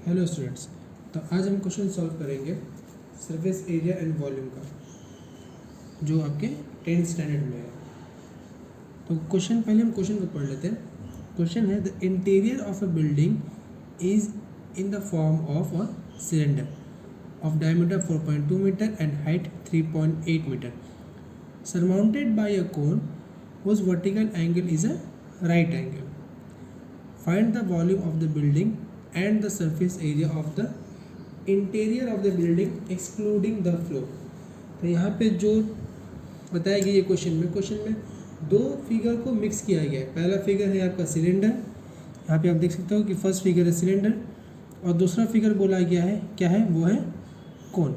Hello students, तो आज हम क्वेश्चन सॉल्व करेंगे सरफेस एरिया एंड वॉल्यूम का, जो आपके 10th स्टैंडर्ड में है। तो पहले हम क्वेश्चन को पढ़ लेते हैं। क्वेश्चन है, the interior of a building is in the form of a cylinder of diameter 4.2 metre and height 3.8 metre surmounted by a cone whose vertical angle is a right angle. Find the volume of the building and the surface area of the interior of the building excluding the floor. तो यहाँ पे जो बताया गया ये question में दो figure को मिक्स किया गया है। पहला फिगर है आपका सिलेंडर, यहाँ पे आप देख सकते हो कि फर्स्ट फिगर है सिलेंडर और दूसरा फिगर बोला गया है क्या है, वो है कोन।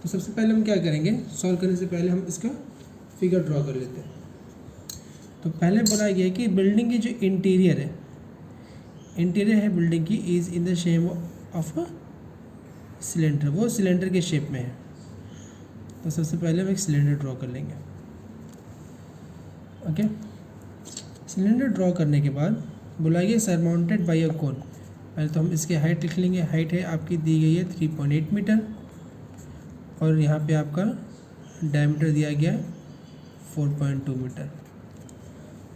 तो सबसे पहले हम क्या करेंगे, सॉल्व करने से पहले हम इसका फिगर ड्रॉ कर लेते हैं। तो पहले बोला गया है कि बिल्डिंग की जो इंटीरियर है बिल्डिंग की is in the shape of a cylinder, वो सिलेंडर के शेप में है। तो सबसे पहले हम एक सिलेंडर ड्रॉ कर लेंगे। ओके, सिलेंडर ड्रॉ करने के बाद बोला गया सरमाउंटेड बाय अ कोन। पहले तो हम इसकी हाइट लिख लेंगे। हाइट है आपकी दी गई है 3.8 मीटर और यहाँ पे आपका डायमीटर दिया गया है 4.2 मीटर।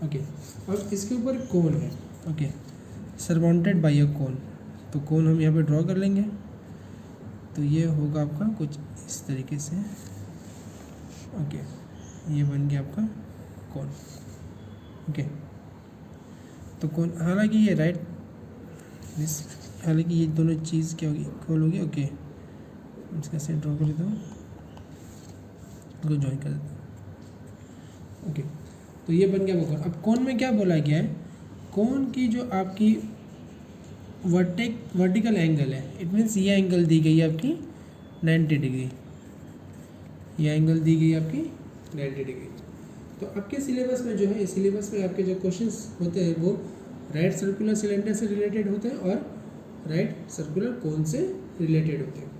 ओके, अब इसके ऊपर कोन है। ओके, सरमाउंटेड बाय अ कोन, तो कोन हम यहाँ पे ड्रॉ कर लेंगे। तो ये होगा आपका कुछ इस तरीके से। ओके, ये बन गया आपका कोन। ओके, तो कोन हालांकि ये राइट हालांकि ये दोनों चीज़ क्या होगी, इक्वल होगी। ओके, इसका से ड्रॉ कर देता हूँ, इसको ज्वाइन कर देता हूँ। ओके, तो ये बन गया वो कोन। अब कोन में क्या बोला गया है, कोन की जो आपकी वर्टिकल एंगल है, इट मीन्स ये एंगल दी गई है आपकी 90 डिग्री, ये एंगल दी गई है आपकी 90 डिग्री। तो आपके सिलेबस में जो है, इस सिलेबस में आपके जो क्वेश्चंस होते हैं वो राइट सर्कुलर सिलेंडर से रिलेटेड होते हैं और राइट सर्कुलर कोन से रिलेटेड होते हैं।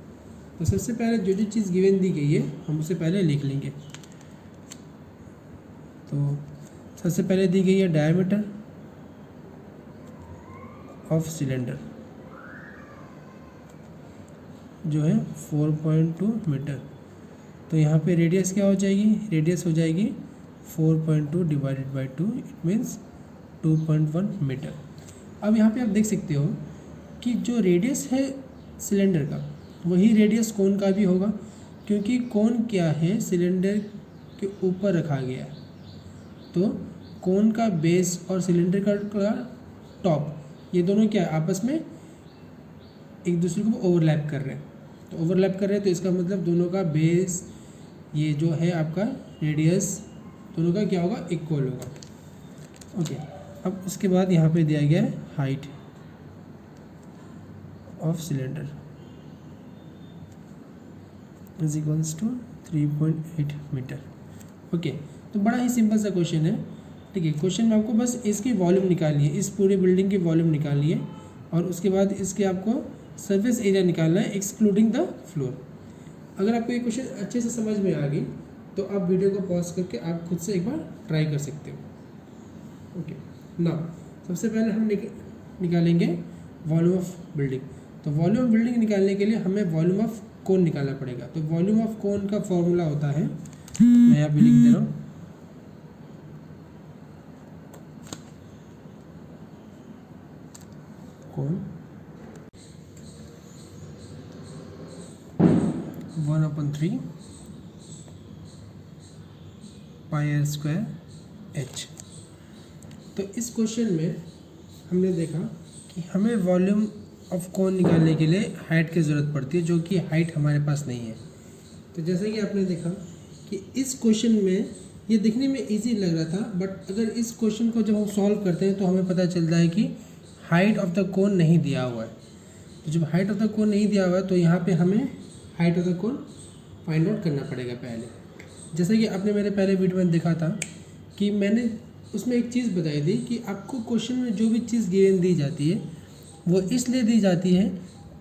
तो सबसे पहले जो चीज़ गिवन दी गई है हम उसे पहले लिख लेंगे। तो सबसे पहले दी गई है डायमीटर ऑफ सिलेंडर जो है 4.2 मीटर। तो यहाँ पे रेडियस क्या हो जाएगी, रेडियस हो जाएगी 4.2 divided by 2, it means 2.1 metre. अब यहाँ पे आप देख सकते हो कि जो रेडियस है सिलेंडर का वही रेडियस कोन का भी होगा, क्योंकि कोन क्या है सिलेंडर के ऊपर रखा गया है। तो कोन का बेस और सिलेंडर का टॉप, ये दोनों क्या है, आपस में एक दूसरे को ओवरलैप कर रहे हैं। तो ओवरलैप कर रहे हैं तो इसका मतलब दोनों का बेस, ये जो है आपका रेडियस, दोनों का क्या होगा, इक्वल होगा। ओके, अब उसके बाद यहाँ पे दिया गया है height of cylinder is equals to 3.8 metre. Okay, तो बड़ा ही सिंपल सा क्वेश्चन है। ठीक है, क्वेश्चन में आपको बस इसकी वॉल्यूम निकालनी है, इस पूरे बिल्डिंग की वॉल्यूम निकालनी है और उसके बाद इसके आपको सरफेस एरिया निकालना है एक्सक्लूडिंग द फ्लोर। अगर आपको ये क्वेश्चन अच्छे से समझ में आ गई तो आप वीडियो को पॉज करके आप खुद से एक बार ट्राई कर सकते हो। ओके, नाउ सबसे पहले हम निकालेंगे वॉल्यूम ऑफ बिल्डिंग। तो वॉल्यूम ऑफ बिल्डिंग निकालने के लिए हमें वॉल्यूम ऑफ कोन निकालना पड़ेगा। तो वॉल्यूम ऑफ कोन का फॉर्मूला होता है, मैं यहाँ पे लिख दे रहा हूँ, कोन 1/3 πr² h। तो इस क्वेश्चन में हमने देखा कि हमें वॉल्यूम ऑफ कोन निकालने के लिए हाइट की ज़रूरत पड़ती है, जो कि हाइट हमारे पास नहीं है। तो जैसे कि आपने देखा कि इस क्वेश्चन में ये दिखने में इजी लग रहा था, बट अगर इस क्वेश्चन को जब हम सॉल्व करते हैं तो हमें पता चलता है कि हाइट ऑफ द कोन नहीं दिया हुआ है। तो जब हाइट ऑफ द कोन नहीं दिया हुआ है तो यहाँ पे हमें height of the cone find out करना पड़ेगा पहले। जैसे कि आपने मेरे पहले वीडियो में देखा था कि मैंने उसमें एक चीज़ बताई थी कि आपको क्वेश्चन में जो भी चीज़ गिवन दी जाती है वो इसलिए दी जाती है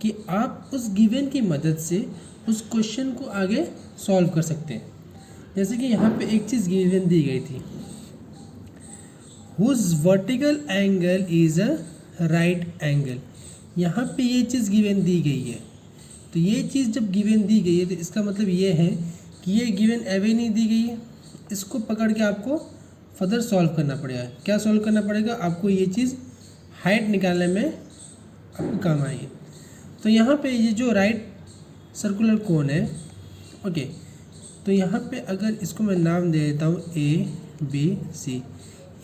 कि आप उस गिवन की मदद से उस क्वेश्चन को आगे सॉल्व कर सकते हैं। जैसे कि यहाँ पे एक चीज़ गिवन दी गई थी, whose vertical angle is a right angle, यहाँ पे ये चीज़ गिवन दी गई है, तो ये चीज़ जब गिवन दी गई है तो इसका मतलब ये है कि ये गिवन अवे नहीं दी गई है। इसको पकड़ के आपको फर्दर सॉल्व करना पड़ेगा। क्या सॉल्व करना पड़ेगा आपको? ये चीज़ हाइट निकालने में आपको काम आएगी। तो यहाँ पे ये जो राइट सर्कुलर कोन है, ओके, तो यहाँ पे अगर इसको मैं नाम दे देता हूँ ABC,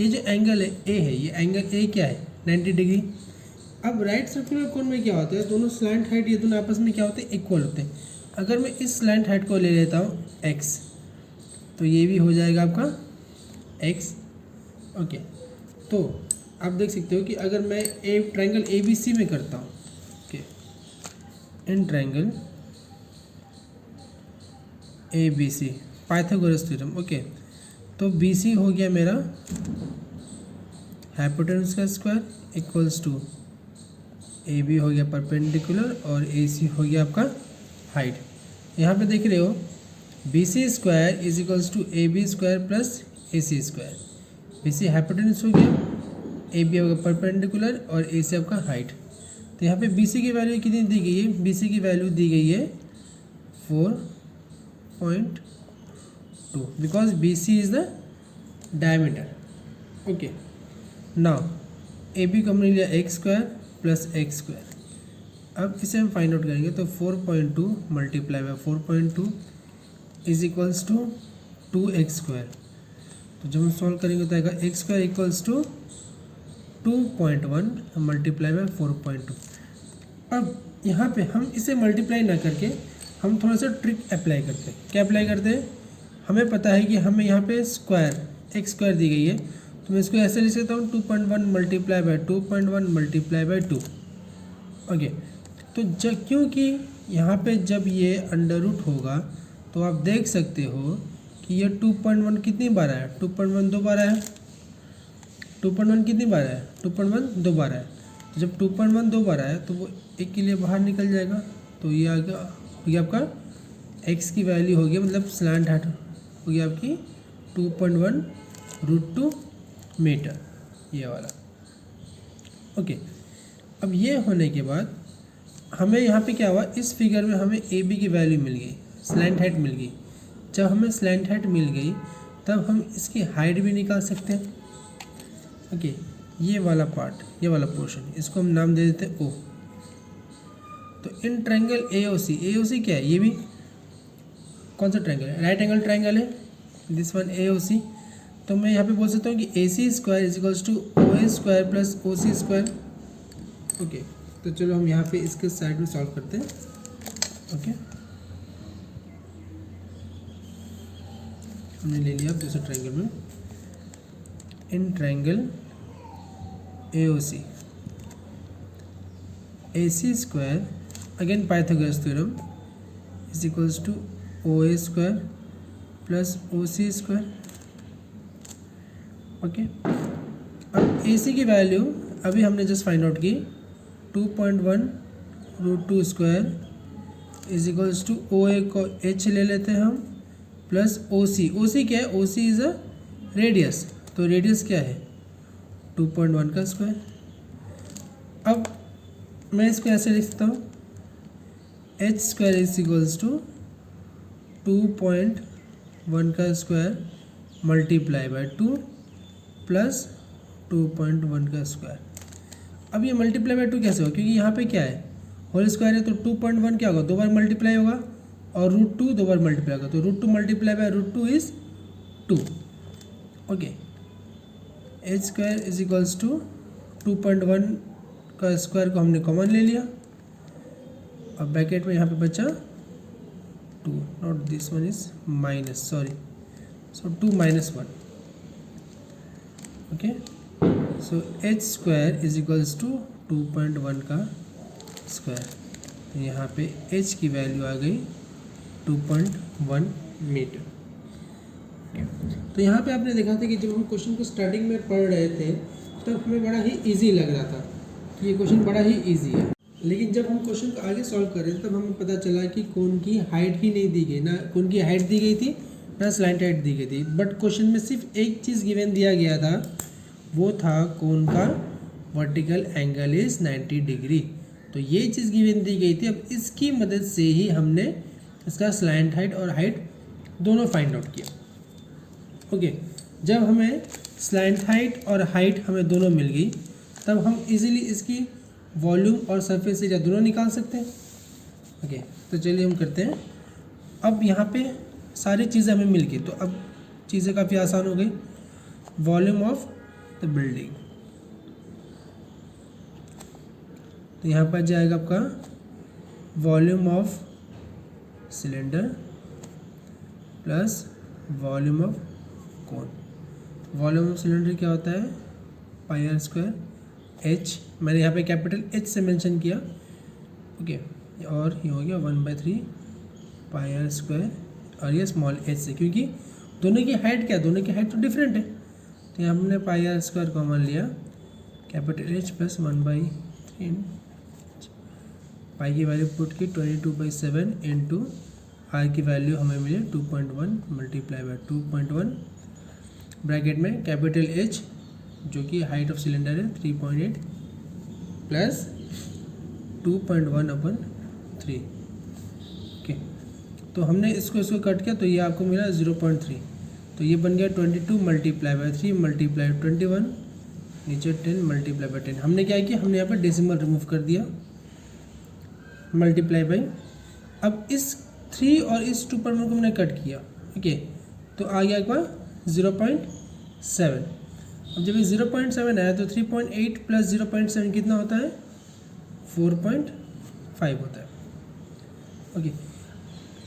ये जो एंगल है ए है, ये एंगल ए क्या है? 90 डिग्री। अब राइट सर्कुलर कोन में क्या होता है? दोनों स्लैंट हाइट ये दोनों आपस में क्या होते हैं? इक्वल होते हैं। अगर मैं इस स्लैंट हाइट को ले लेता हूँ x, तो ये भी हो जाएगा आपका x, ओके। तो आप देख सकते हो कि अगर मैं ट्रायंगल ABC में करता हूँ, okay, in triangle ABC Pythagoras theorem, okay, तो BC हो गया मेरा हाइपोटेन्यूज का स्क्वायर इक्वल्स टू AB हो गया परपेंडिकुलर और AC हो गया आपका हाइट। यहाँ पे देख रहे हो BC square is equals to AB square plus AC square. BC hypotenuse हो गया, AB होगा परपेंडिकुलर और AC आपका हाइट। तो यहाँ पे BC की वैल्यू कितनी दी गई है? BC की वैल्यू दी गई है 4.2 because BC is the diameter, okay. Now AB को हमने लिया x square plus x square. अब इसे हम फाइंड आउट करेंगे तो 4.2 multiply by 4.2 is equals to 2x square. तो जब हम सॉल्व करेंगे तो आएगा x square equals to 2.1 multiply by 4.2। अब यहाँ पे हम इसे मल्टीप्लाई ना करके हम थोड़ा सा ट्रिक अप्लाई करते हैं। क्या अप्लाई करते हैं? हमें पता है कि हमें यहाँ पे स्क्वायर एक्स स्क्वायर दी गई है, तो मैं इसको ऐसे लिख सकता हूँ 2.1 multiply bye 2.1 multiply by 2, okay. तो जब क्योंकि यहाँ पे जब ये अंडर रूट होगा तो आप देख सकते हो कि ये 2.1 कितनी बार आया? 2.1 दो बार आया। 2.1 कितनी बार आया? 2.1 दो बार आया। तो जब 2.1 दो बार आया तो वो एक के लिए बाहर निकल जाएगा, तो ये आ गया हो गया आपका x की वैल्यू हो गया, मतलब स्लैंट हाइट हो गया आपकी 2.1√2 मीटर, ये वाला, ओके। अब ये होने के बाद हमें यहाँ पे क्या हुआ? इस फिगर में हमें AB की वैल्यू मिल गई, स्लैंट हाइट मिल गई। जब हमें स्लैंट हाइट मिल गई तब हम इसकी हाइट भी निकाल सकते हैं, ओके। ये वाला पार्ट, ये वाला पोर्शन, इसको हम नाम दे देते हैं O। तो इन ट्रायंगल AOC क्या है? ये भी कौन सा ट्रायंगल है? राइट एंगल ट्रायंगल है, दिस वन AOC। तो मैं यहाँ पे बोल सकता हूँ कि AC square is equals to OA square plus OC square, okay. तो चलो हम यहाँ पे इसके साइड में सॉल्व करते हैं, ओके। हमने ले लिया दूसरे ट्रायंगल में, in triangle AOC AC square again Pythagoras theorem is equals to OA square plus OC square, okay. अब AC की वैल्यू अभी हमने जस्ट फाइंड आउट की 2.1√2 square is equals to OA को H ले लेते हैं हम प्लस OC क्या है? OC इज अ रेडियस, तो रेडियस क्या है? 2.1 का स्क्वायर। अब मैं इसको ऐसे लिख सकता हूँ H square is equals to 2.1 का स्क्वायर मल्टीप्लाई बाय 2 प्लस 2.1 का स्क्वायर। अब ये मल्टीप्लाई बाय 2 कैसे होगा? क्योंकि यहाँ पे क्या है? होल स्क्वायर है, तो 2.1 क्या होगा? दो बार मल्टीप्लाई होगा, और √2 दो बार मल्टीप्लाई होगा, तो √2 multiply by √2 is 2, okay. H square is equals to 2.1 का स्क्वायर को हमने कॉमन ले लिया, अब ब्रैकेट में यहाँ पे बचा 2, not this one is minus, sorry, so 2 - 1, okay. So H square is equals to 2.1 का स्क्वायर, तो यहाँ पे H की वैल्यू आ गई 2.1 मीटर। तो यहाँ पे आपने देखा था कि जब हम क्वेश्चन को स्टार्टिंग में पढ़ रहे थे तब हमें बड़ा ही इजी लग रहा था कि ये क्वेश्चन बड़ा ही इजी है, लेकिन जब हम क्वेश्चन को आगे सॉल्व कर रहे थे तब हमें पता चला कि कोन की हाइट ही नहीं दी गई, ना कोन की हाइट दी गई थी ना स्लैंट हाइट दी गई थी, बट क्वेश्चन में सिर्फ एक चीज़ गिवन दिया गया था, वो था कोन का वर्टिकल एंगल इज 90 डिग्री। तो ये चीज़ गिवन दी गई थी। अब इसकी मदद से ही हमने इसका स्लैंट हाइट और हाइट दोनों फाइंड आउट किया। ओके, जब हमें स्लैंट हाइट और हाइट हमें दोनों मिल गई तब हम इजीली इसकी वॉल्यूम और सरफेस एरिया दोनों निकाल सकते हैं। ओके, तो चलिए हम करते हैं। अब यहाँ पे सारी चीज़ें हमें मिल गई तो अब चीज़ें काफ़ी आसान हो गई। वॉल्यूम ऑफ द बिल्डिंग, तो यहाँ पर जाएगा आपका volume of cylinder plus volume of cone. Volume of cylinder क्या होता है? पाई आर स्क्वायर एच, मैंने यहाँ पे कैपिटल एच से मेंशन किया। ओके, और ये हो गया 1/3 पाई आर स्क्वायर, और ये स्मॉल एच से, क्योंकि दोनों की हाइट क्या है? दोनों की हाइट तो डिफरेंट है, तो यहाँ हमने पाई आर स्क्वायर कॉमन लिया, कैपिटल एच प्लस 1/3, पाई की वैल्यू पुट की 22/7 इंटू आर की वैल्यू हमें मिली 2.1 मल्टीप्लाई बाय 2.1 ब्रैकेट में कैपिटल एच जो कि हाइट ऑफ सिलेंडर है 3.8 प्लस 2.1/3। ओके, तो हमने इसको कट किया तो ये आपको मिला 0.3, तो ये बन गया 22 मल्टीप्लाई बाय 3 मल्टीप्लाई 21, नीचे 10 मल्टीप्लाई बाय 10। हमने क्या किया? हमने यहाँ पर डेसिमल रिमूव कर दिया, मल्टीप्लाई बाई। अब इस 3 और इस 2.1 को हमने कट किया। ओके, तो आ गया आपका 0.7। अब जब ये 0.7 आया तो 3.8 प्लस 0.7 कितना होता है? 4.5 होता है। ओके,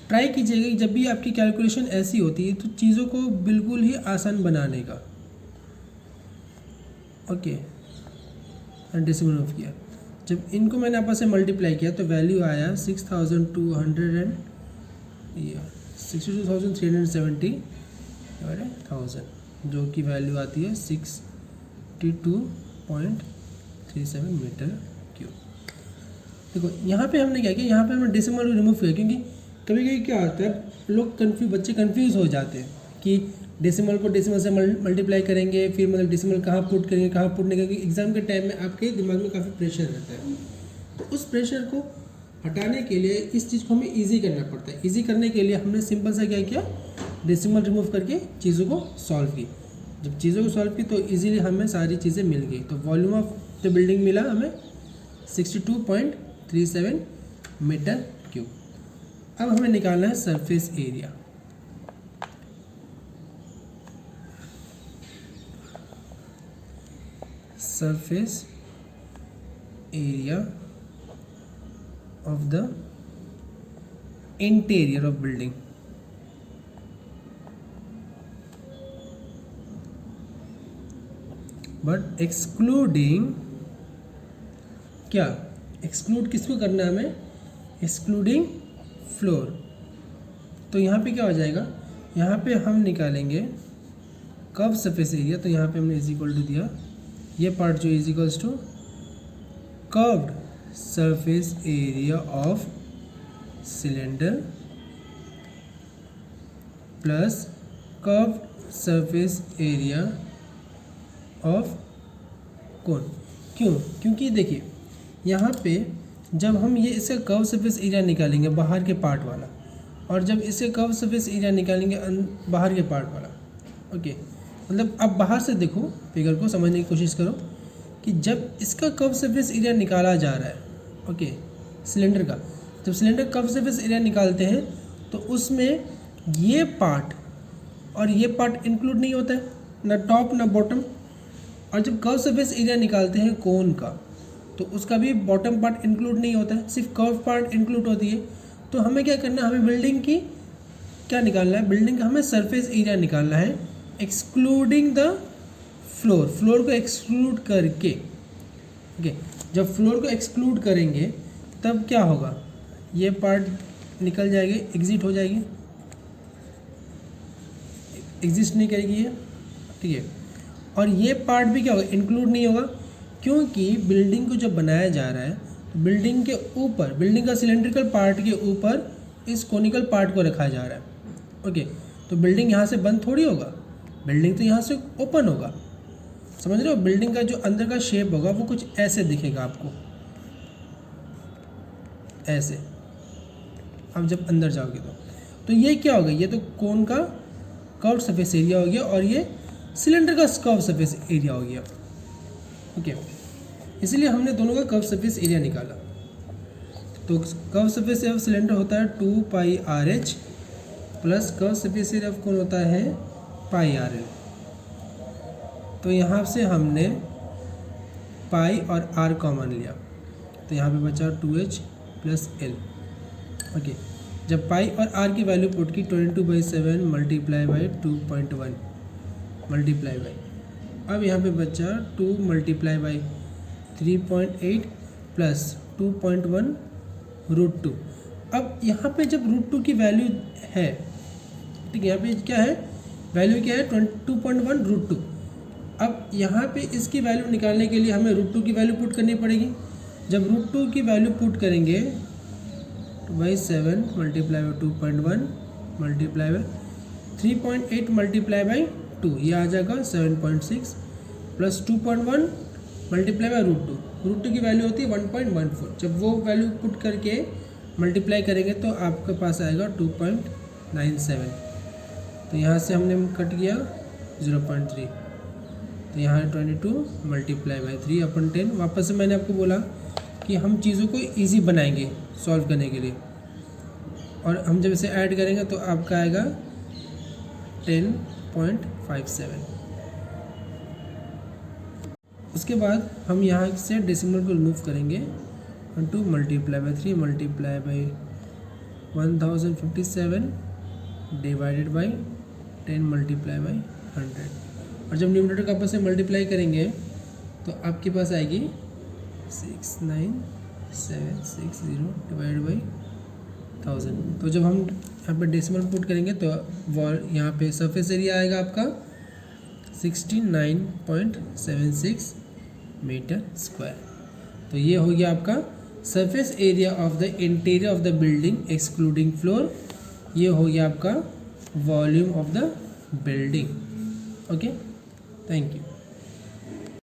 ट्राई कीजिएगा कि जब भी आपकी कैलकुलेशन ऐसी होती है तो चीज़ों को बिल्कुल ही आसान बनाने का। ओके, डेसिमल ऑफ किया, जब इनको मैंने आपस से मल्टीप्लाई किया तो वैल्यू आया 62,370 जो कि वैल्यू आती है 62.37 मीटर क्यूब। देखो यहाँ पे हमने क्या किया, यहाँ पे हमने डेसिमल रिमूव किया, क्योंकि कभी कभी क्या होता है लोग बच्चे कंफ्यूज हो जाते हैं कि डेसिमल को डेसिमल से मल्टीप्लाई करेंगे, फिर मतलब डेसिमल कहाँ पुट करेंगे, कहाँ पुट नहीं करेंगे। एग्जाम के टाइम में आपके दिमाग में काफ़ी प्रेशर रहता है, तो उस प्रेशर को हटाने के लिए इस चीज़ को हमें ईजी करना पड़ता है। ईजी करने के लिए हमने सिंपल सा क्या किया, डेसिमल रिमूव करके चीज़ों को सॉल्व की। जब चीज़ों को सॉल्व की तो ईजीली हमें सारी चीज़ें मिल गई। तो वॉल्यूम ऑफ द बिल्डिंग मिला हमें 62.37 मीटर क्यूब। अब हमें निकालना है surface area. Surface area of the interior of building. But excluding क्या? एक्सक्लूड किसको करना है हमें? Excluding floor. तो यहाँ पे क्या हो जाएगा, यहाँ पे हम निकालेंगे कर्व सरफेस एरिया। तो यहाँ पे हमने इज इक्वल टू दिया ये पार्ट जो is equals to curved surface area of cylinder plus curved surface area of cone. क्यों? क्योंकि देखिए यहाँ पे जब हम ये इसका कर्व सरफेस एरिया निकालेंगे बाहर के पार्ट वाला, और जब इससे कर्व सरफेस एरिया निकालेंगे बाहर के पार्ट वाला। ओके, मतलब अब बाहर से देखो, फिगर को समझने की कोशिश करो कि जब इसका कर्व सरफेस एरिया निकाला जा रहा है, ओके, सिलेंडर का, जब सिलेंडर कर्व सरफेस एरिया निकालते हैं तो उसमें ये पार्ट और ये पार्ट इंक्लूड नहीं होता है, ना टॉप ना बॉटम। और जब कर्व सरफेस एरिया निकालते हैं कोन का तो उसका भी बॉटम पार्ट इंक्लूड नहीं होता है, सिर्फ कर्व पार्ट इंक्लूड होती है। तो हमें क्या करना है, हमें बिल्डिंग की क्या निकालना है, बिल्डिंग का हमें सरफेस एरिया निकालना है एक्सक्लूडिंग द फ्लोर। फ्लोर को एक्सक्लूड करके। ओके, जब फ्लोर को एक्सक्लूड करेंगे तब क्या होगा, ये पार्ट निकल जाएगी, एग्जिट हो जाएगी, एग्जिस्ट नहीं करेगी ये, ठीक है। और ये पार्ट भी क्या होगा, इंक्लूड नहीं होगा, क्योंकि बिल्डिंग को जब बनाया जा रहा है बिल्डिंग के ऊपर, बिल्डिंग का सिलेंड्रिकल पार्ट के ऊपर इस कोनिकल पार्ट को रखा जा रहा है। ओके, तो बिल्डिंग यहाँ से बंद थोड़ी होगा, बिल्डिंग तो यहाँ से ओपन होगा, समझ रहे हो। बिल्डिंग का जो अंदर का शेप होगा वो कुछ ऐसे दिखेगा आपको, ऐसे। अब जब अंदर जाओगे तो ये क्या हो गया, ये तो कोन का कर्व सरफेस एरिया हो गया और ये सिलेंडर का कर्व सरफेस एरिया हो गया। ओके, इसलिए हमने दोनों का कर्व सरफेस एरिया निकाला। तो curve surface area of cylinder होता है 2 pi R H plus curve surface area of cone होता है पाई आर एल। तो यहाँ से हमने पाई और आर कॉमन लिया, तो यहाँ पे बचा 2h प्लस एल। ओके, जब पाई और आर की वैल्यू पुट की 22/7 मल्टीप्लाई बाई 2.1 मल्टीप्लाई बाई, अब यहाँ पे बचा 2 मल्टीप्लाई बाई 3.8 प्लस 2.1 √2। अब यहाँ पे जब √2 की वैल्यू है, ठीक है, यहाँ पे क्या है, वैल्यू क्या है 2.1 √2। अब यहाँ पे इसकी वैल्यू निकालने के लिए हमें √2 की वैल्यू पुट करनी पड़ेगी। जब √2 की वैल्यू पुट करेंगे 2/7 multiply by 2.1 multiply by 3.8 multiply by 2, ये आ जाएगा 7.6 प्लस 2.1 मल्टीप्लाई बाई √2 की वैल्यू होती है 1.14। जब वो वैल्यू पुट करके मल्टीप्लाई करेंगे तो आपके पास आएगा 2.97। तो यहाँ से हमने कट किया 0.3, तो यहाँ 22 मल्टीप्लाई बाई 3/10। वापस से मैंने आपको बोला कि हम चीज़ों को इजी बनाएंगे सॉल्व करने के लिए, और हम जब इसे ऐड करेंगे तो आपका आएगा 10.57। उसके बाद हम यहाँ से डेसिमल को रिमूव करेंगे, 2 multiply by 3 multiply by 1057 divided by 10 multiply by 100। और जब न्यूमरेटर का आपस में मल्टीप्लाई करेंगे तो आपके पास आएगी 69760 डिवाइड बाई 1000। तो जब हम यहाँ पे डेसिमल पुट करेंगे तो वॉल यहाँ पे सरफेस एरिया आएगा आपका 69.76 मीटर स्क्वायर। तो ये हो गया आपका surface area of the interior of the building excluding floor. ये हो गया आपका volume of the building. Okay, thank you.